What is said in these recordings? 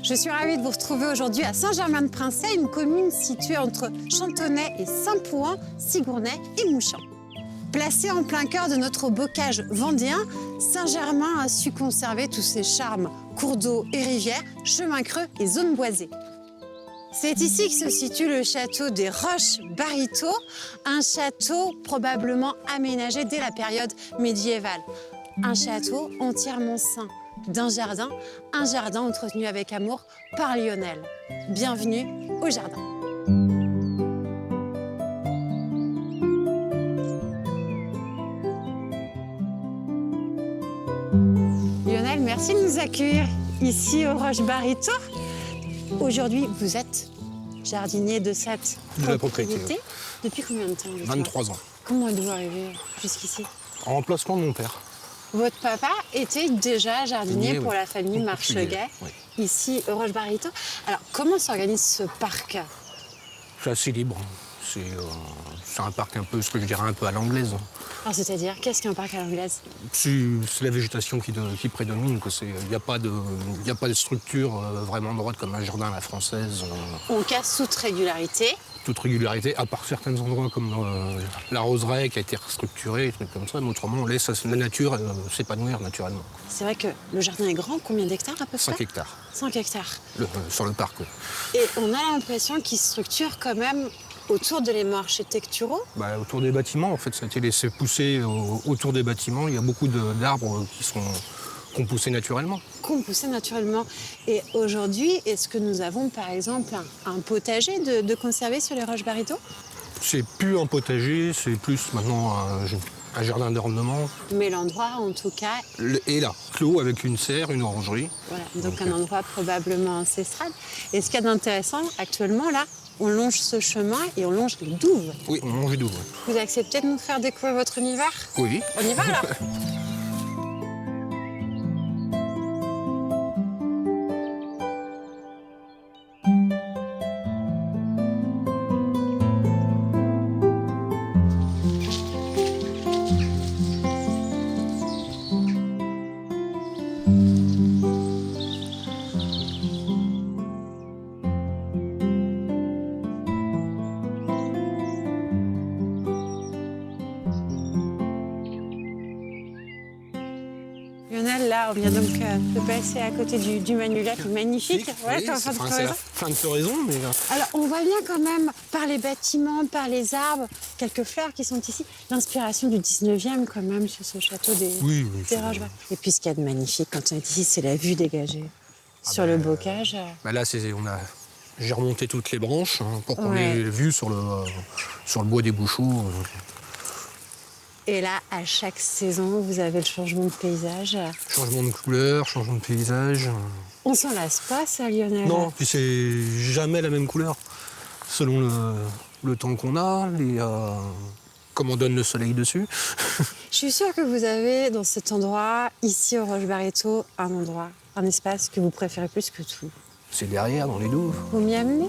Je suis ravie de vous retrouver aujourd'hui à Saint-Germain-de-Princey, une commune située entre Chantonnay et Saint-Pouan, Sigournay et Mouchamp. Placée en plein cœur de notre bocage vendéen, Saint-Germain a su conserver tous ses charmes, cours d'eau et rivières, chemins creux et zones boisées. C'est ici que se situe le château des Roches-Bariteaux, un château probablement aménagé dès la période médiévale. Un château entièrement ceint d'un jardin, un jardin entretenu avec amour par Lionel. Bienvenue au jardin. Lionel, merci de nous accueillir ici aux Roches-Bariteaux. Aujourd'hui, vous êtes jardinier de cette propriété. Depuis combien de temps? 23 ans. Comment êtes-vous arrivé jusqu'ici? En remplacement de mon père. Votre papa était déjà jardinier pour la famille Marcheguet, oui. Ici aux Roches-Bariteaux. Alors, comment s'organise ce parc? C'est assez libre. C'est un parc un peu, ce que je dirais, un peu à l'anglaise. Alors, c'est-à-dire, qu'est-ce qu'un parc à l'anglaise? C'est la végétation qui prédomine. Il n'y a pas de structure vraiment droite comme un jardin à la française. On casse toute régularité. Toute régularité, à part certains endroits comme la roseraie qui a été restructurée, des trucs comme ça. Mais autrement, on laisse la nature s'épanouir naturellement. C'est vrai que le jardin est grand. Combien d'hectares à peu près? 5 hectares. 5 hectares. Sur le parc, oui. Et on a l'impression qu'il se structure quand même autour de l'éléments architecturaux. Autour des bâtiments, en fait, ça a été laissé pousser autour des bâtiments. Il y a beaucoup d'arbres qui ont poussé naturellement. Qu'on poussait naturellement. Et aujourd'hui, est-ce que nous avons par exemple un potager de conserver sur les Roches-Bariteaux? C'est plus un potager, c'est plus maintenant un jardin d'ornement. Mais l'endroit, en tout cas, est là, clos avec une serre, une orangerie. Voilà, donc un endroit probablement ancestral. Et ce qu'il y a d'intéressant, actuellement, là, on longe ce chemin et on longe les douves. Oui, on longe les douves. Vous acceptez de nous faire découvrir votre univers? Oui. On y va alors? Lionel, là, on vient donc de passer à côté du manulac magnifique. Ouais, t'es en fin de c'est floraison. la fin de floraison, mais... Alors, on voit bien quand même, par les bâtiments, par les arbres, quelques fleurs qui sont ici, l'inspiration du 19e quand même sur ce château des Roches. Et puis, ce qu'il y a de magnifique quand on est ici, c'est la vue dégagée sur le bocage. Là, j'ai remonté toutes les branches pour qu'on ait vue sur le bois des Bouchoux. Et là, à chaque saison, vous avez le changement de paysage. Changement de couleur, changement de paysage. On s'en lasse pas, ça, Lionel? Non, puis c'est jamais la même couleur. Selon le temps qu'on a, comment donne le soleil dessus. Je suis sûre que vous avez, dans cet endroit, ici aux Roches-Bariteaux, un espace que vous préférez plus que tout. C'est derrière, dans les douves. Vous m'y amenez?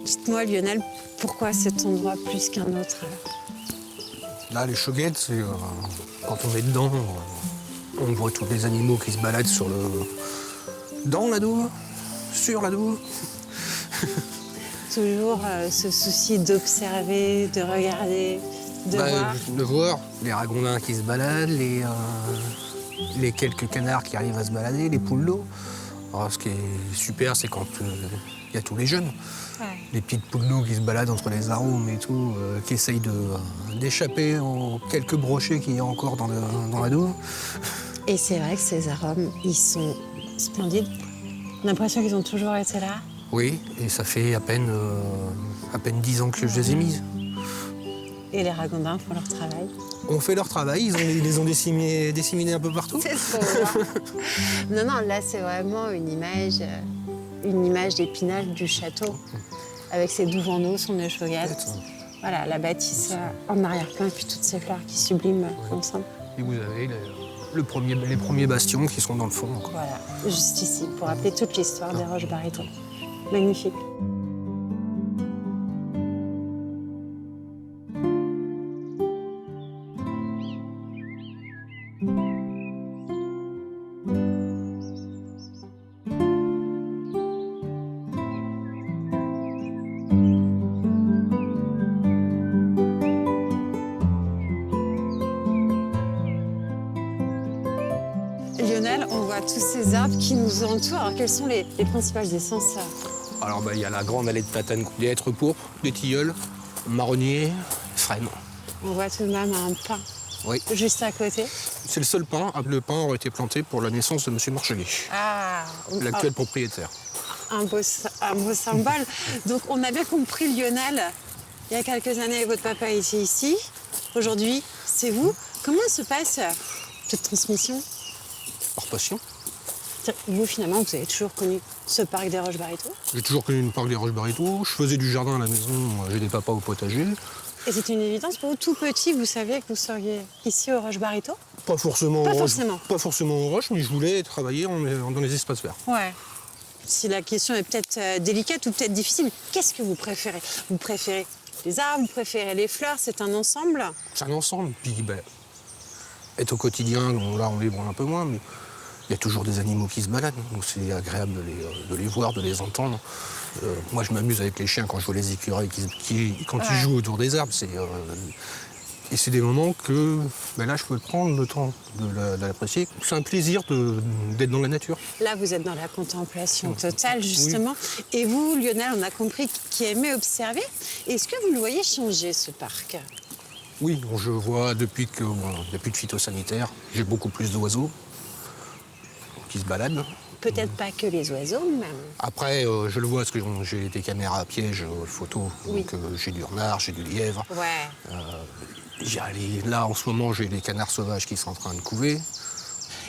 Dites-moi, Lionel, pourquoi cet endroit plus qu'un autre? Là, les Choguettes, c'est quand on est dedans, on voit tous les animaux qui se baladent dans la douve, sur la douve. Toujours ce souci d'observer, de regarder, de voir. De voir les ragondins qui se baladent, les quelques canards qui arrivent à se balader, les poules d'eau. Alors, ce qui est super, c'est quand il y a tous les jeunes. Ouais. Les petites poules d'eau qui se baladent entre les arômes et tout, qui essayent d'échapper aux quelques brochets qu'il y a encore dans la douve. Et c'est vrai que ces arômes, ils sont splendides. On a l'impression qu'ils ont toujours été là. Oui, et ça fait à peine 10 ans que je les ai mises. Et les ragondins font leur travail? On fait leur travail, ils les ont disséminés un peu partout. C'est trop bien. Non, là, c'est vraiment une image d'Épinal du château, avec ses douves en eau, son échauguette. Voilà, la bâtisse en arrière-plan et puis toutes ces fleurs qui subliment ensemble. Et vous avez les premiers bastions qui sont dans le fond. Voilà, juste ici, pour rappeler toute l'histoire des Roches-Bariteaux. Magnifique. Lionel, on voit tous ces arbres qui nous entourent. Alors, quelles sont les principales essences? Alors, il y a la grande allée de platanes, des hêtres pourpres, des tilleuls, marronniers, frênes. On voit tout de même un pin juste à côté. C'est le seul pin. Le pin aurait été planté pour la naissance de M. Marchelier, l'actuel propriétaire. Un beau symbole. Donc, on a bien compris, Lionel, il y a quelques années, votre papa était ici. Aujourd'hui, c'est vous. Comment se passe cette transmission? Par passion. Vous, finalement, vous avez toujours connu ce parc des Roches-Bariteaux? J'ai toujours connu le parc des Roches-Bariteaux. Je faisais du jardin à la maison, j'ai des papas au potager. Et c'était une évidence pour vous, tout petit, vous saviez que vous seriez ici aux Roches-Bariteaux? Pas forcément. Pas forcément aux roches, mais je voulais travailler dans les espaces verts. Ouais. Si la question est peut-être délicate ou peut-être difficile, qu'est-ce que vous préférez? Vous préférez les arbres, vous préférez les fleurs? C'est un ensemble? C'est un ensemble. Puis, être au quotidien, là, on les voit un peu moins, mais il y a toujours des animaux qui se baladent. Donc c'est agréable de les voir, de les entendre. Moi, je m'amuse avec les chiens quand je vois les écureuils quand ils jouent autour des arbres. Et c'est des moments que là, je peux prendre le temps de l'apprécier. C'est un plaisir d'être dans la nature. Là, vous êtes dans la contemplation totale, justement. Oui. Et vous, Lionel, on a compris qui aimait observer. Est-ce que vous le voyez changer, ce parc? Oui, je vois depuis qu'il n'y a plus de phytosanitaire, j'ai beaucoup plus d'oiseaux qui se baladent. Peut-être pas que les oiseaux, même. Après, je le vois parce que j'ai des caméras à piège, photos. Oui. Donc j'ai du renard, j'ai du lièvre. Ouais. Là, en ce moment, j'ai des canards sauvages qui sont en train de couver.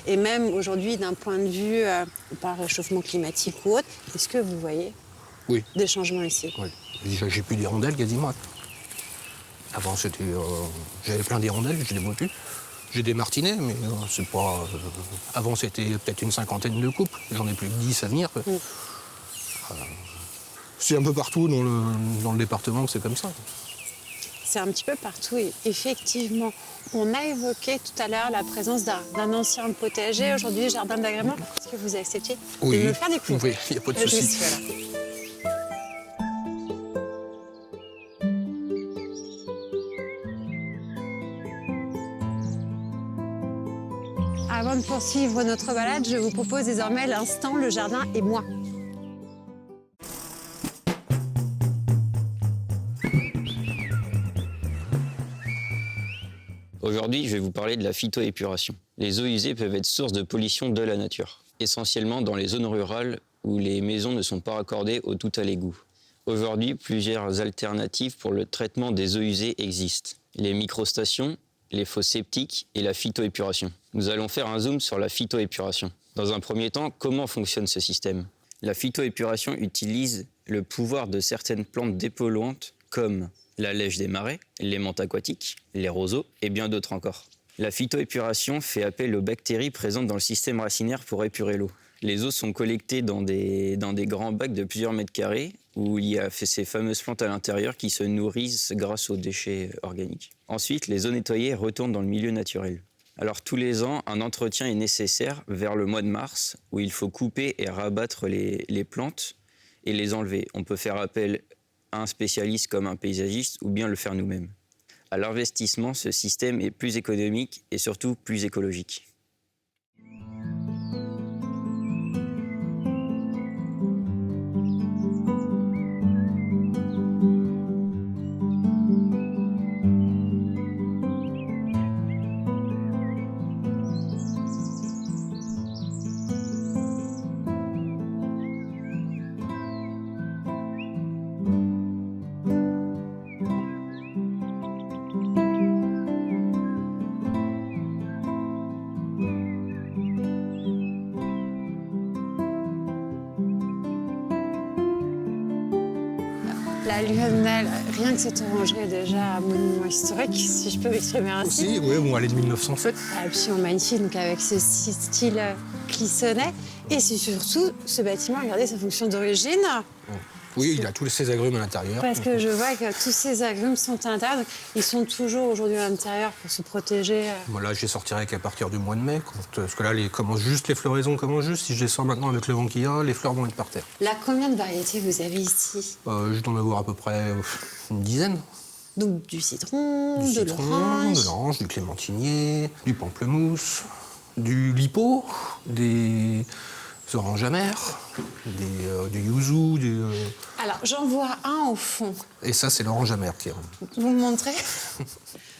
Et même aujourd'hui, d'un point de vue par réchauffement climatique ou autre, est-ce que vous voyez des changements ici? Oui. J'ai plus d'hirondelles quasiment. Avant, j'avais plein d'hirondelles, je les vois plus. J'ai des martinets, mais c'est pas... avant, c'était peut-être une cinquantaine de couples. J'en ai plus que 10 à venir. C'est un peu partout dans le département que c'est comme ça. C'est un petit peu partout, et effectivement. On a évoqué tout à l'heure la présence d'un ancien potager, aujourd'hui jardin d'agrément. Est-ce que vous acceptez de me le faire découvrir? Oui, il n'y a pas de souci. Avant de poursuivre notre balade, je vous propose désormais l'instant Le Jardin et moi. Aujourd'hui, je vais vous parler de la phytoépuration. Les eaux usées peuvent être source de pollution de la nature, essentiellement dans les zones rurales où les maisons ne sont pas raccordées au tout à l'égout. Aujourd'hui, plusieurs alternatives pour le traitement des eaux usées existent. Les microstations, les fosses septiques et la phytoépuration. Nous allons faire un zoom sur la phytoépuration. Dans un premier temps, comment fonctionne ce système? La phytoépuration utilise le pouvoir de certaines plantes dépolluantes comme la lèche des marais, les menthes aquatiques, les roseaux et bien d'autres encore. La phytoépuration fait appel aux bactéries présentes dans le système racinaire pour épurer l'eau. Les eaux sont collectées dans des grands bacs de plusieurs mètres carrés où il y a ces fameuses plantes à l'intérieur qui se nourrissent grâce aux déchets organiques. Ensuite, les eaux nettoyées retournent dans le milieu naturel. Alors tous les ans, un entretien est nécessaire vers le mois de mars où il faut couper et rabattre les plantes et les enlever. On peut faire appel à un spécialiste comme un paysagiste ou bien le faire nous-mêmes. À l'investissement, ce système est plus économique et surtout plus écologique. La Lionel, rien que cette orangerie est déjà un monument historique, si je peux m'exprimer ainsi. Aussi, oui, bon, elle est de 1907. Absolument magnifique, donc avec ce style clissonnet. Et c'est surtout ce bâtiment, regardez sa fonction d'origine. Oui, il a tous ces agrumes à l'intérieur. Parce que je vois que tous ces agrumes sont à l'intérieur. Donc ils sont toujours aujourd'hui à l'intérieur pour se protéger. Voilà, je les sortirai qu'à partir du mois de mai. Parce que là, les floraisons commencent juste. Si je les sors maintenant avec le vent qu'il y a, les fleurs vont être par terre. Là, combien de variétés vous avez ici? Je dois en avoir à peu près une dizaine. Donc du citron, Du de l'orange. de l'orange, du clémentinier, du pamplemousse, du lipo, des oranges amères, du yuzu, Alors, j'en vois un au fond. Et ça, c'est l'orange amère qui est. Vous me montrez?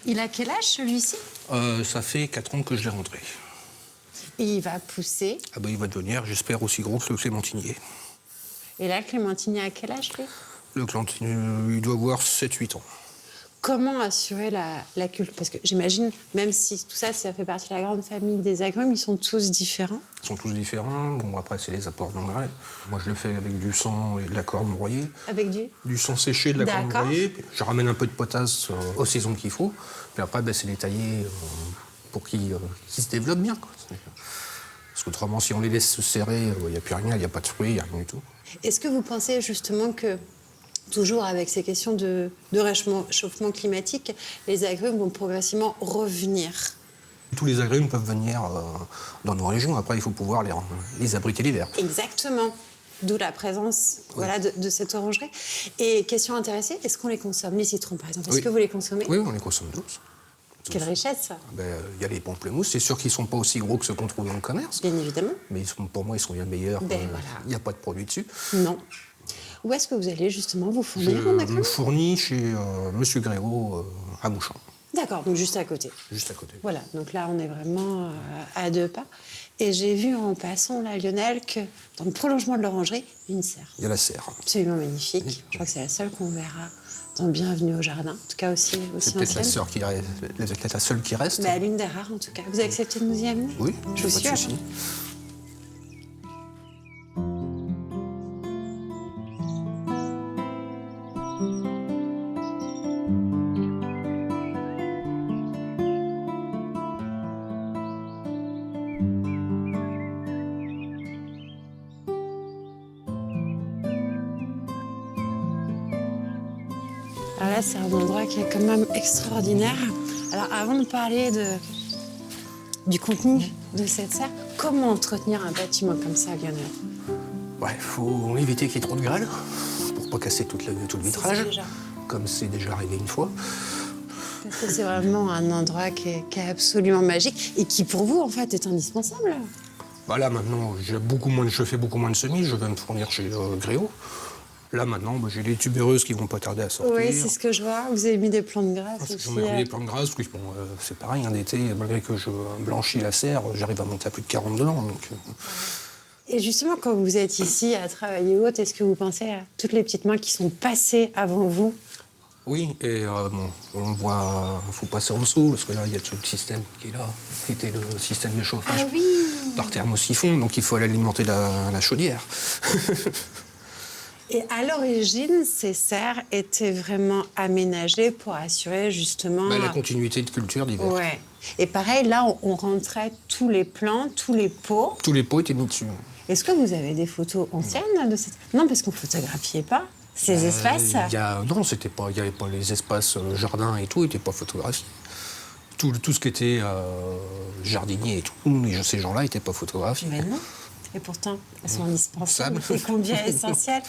Il a quel âge, celui-ci? Ça fait 4 ans que je l'ai rentré. Et il va pousser. Ah bah, il va devenir, j'espère, aussi gros que le clémentinier. Et là, Clémentine, à quel âge, lui? Le clémentinier, il doit avoir 7-8 ans. Comment assurer la culture? Parce que j'imagine, même si tout ça, ça fait partie de la grande famille des agrumes, ils sont tous différents. Ils sont tous différents. Bon, après, c'est les apports d'engrais. Moi, je le fais avec du sang et de la corde broyée. Avec du sang séché, de la corde D'accord. broyée. Puis je ramène un peu de potasse aux saisons qu'il faut. Puis après, c'est détaillé pour qu'ils se développent bien, quoi. Parce qu'autrement, si on les laisse se serrer, il n'y a plus rien, il n'y a pas de fruits, il n'y a rien du tout. Est-ce que vous pensez justement que, toujours avec ces questions de réchauffement climatique, les agrumes vont progressivement revenir? Tous les agrumes peuvent venir dans nos régions. Après, il faut pouvoir les abriter l'hiver. Exactement. D'où la présence voilà, de cette orangerie. Et question intéressée, est-ce qu'on les consomme, les citrons par exemple? Est-ce que vous les consommez? Oui, on les consomme tous. Quelle richesse, ça. Il y a les pamplemousses. C'est sûr qu'ils ne sont pas aussi gros que ceux qu'on trouve dans le commerce. Bien évidemment. Mais pour moi, ils sont bien meilleurs. Voilà. Il n'y a pas de produit dessus. Non. Où est-ce que vous allez justement vous fournir en Je agrumes? me fournis chez Monsieur Gréau à Mouchamp. D'accord, donc juste à côté. Juste à côté. Voilà, donc là, on est vraiment à 2 pas. Et j'ai vu en passant, là, Lionel, que dans le prolongement de l'orangerie, il y a une serre. Il y a la serre. Absolument magnifique. Oui. Je crois que c'est la seule qu'on verra dans Bienvenue au jardin. En tout cas, aussi C'est peut-être ancienne. la seule qui reste. Mais l'une des rares, en tout cas. Vous avez accepté de nous y amener? Oui, je vous pas de suis. souci. Alors là, c'est un endroit qui est quand même extraordinaire. Alors, avant de parler du contenu de cette serre, comment entretenir un bâtiment comme ça, Lionel? Il faut éviter qu'il y ait trop de grêle pour pas casser tout le vitrage, déjà. comme c'est déjà arrivé une fois. Parce que c'est vraiment un endroit qui est absolument magique et qui, pour vous, en fait, est indispensable. Là, maintenant, je fais beaucoup moins de semis, je vais me fournir chez Gréau. Là, maintenant, j'ai les tubéreuses qui vont pas tarder à sortir. Oui, c'est ce que je vois. Vous avez mis des plantes de grâce aussi. J'en ai mis des plantes grasses, oui, c'est pareil, un été, malgré que je blanchis la serre, j'arrive à monter à plus de 40 dedans. Donc, Et justement, quand vous êtes ici à travailler ou autre, est-ce que vous pensez à toutes les petites mains qui sont passées avant vous? Oui, et on voit, faut passer en dessous, parce que là, il y a tout le système qui est là, qui était le système de chauffage par thermosiphon, donc il faut aller alimenter la chaudière. Et à l'origine, ces serres étaient vraiment aménagées pour assurer justement... La continuité de culture d'hiver. Ouais. Et pareil, là, on rentrait tous les plants, tous les pots. Tous les pots étaient mis dessus. Est-ce que vous avez des photos anciennes de cette... Non, parce qu'on ne photographiait pas ces espaces. Non, il n'y avait pas les espaces jardins et tout, n'étaient pas photographiés. Tout ce qui était jardinier et tout, ces gens-là n'étaient pas photographiés. Mais non. Et pourtant, elles sont indispensables Ça. et combien essentielles.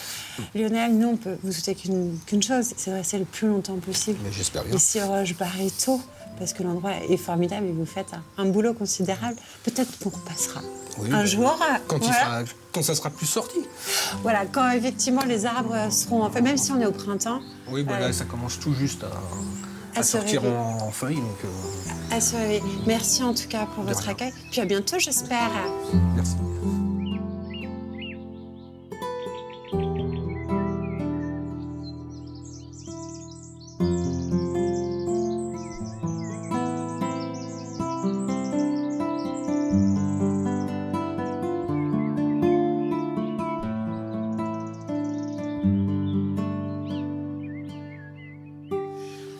Lionel, nous, on peut vous souhaiter qu'une chose, c'est de rester le plus longtemps possible. Mais j'espère bien. Ici, au Roche Barito, parce que l'endroit est formidable et vous faites un boulot considérable. Peut-être qu'on repassera un jour. Quand ça sera plus sorti. Voilà, quand effectivement les arbres seront... Enfin, même si on est au printemps... Oui, là, ça commence tout juste à sortir en feuilles. À se réveiller. Merci en tout cas pour votre accueil. Puis à bientôt, j'espère. Merci.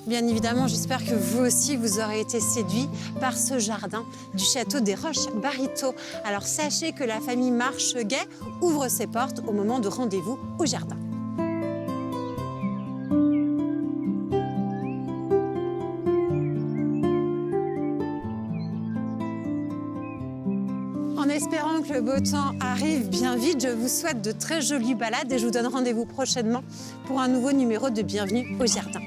Bien évidemment, j'espère que vous aussi, vous aurez été séduits par ce jardin du château des Roches Barito. Alors sachez que la famille Marcheguet ouvre ses portes au moment de rendez-vous au jardin. En espérant que le beau temps arrive bien vite, je vous souhaite de très jolies balades et je vous donne rendez-vous prochainement pour un nouveau numéro de Bienvenue au Jardin.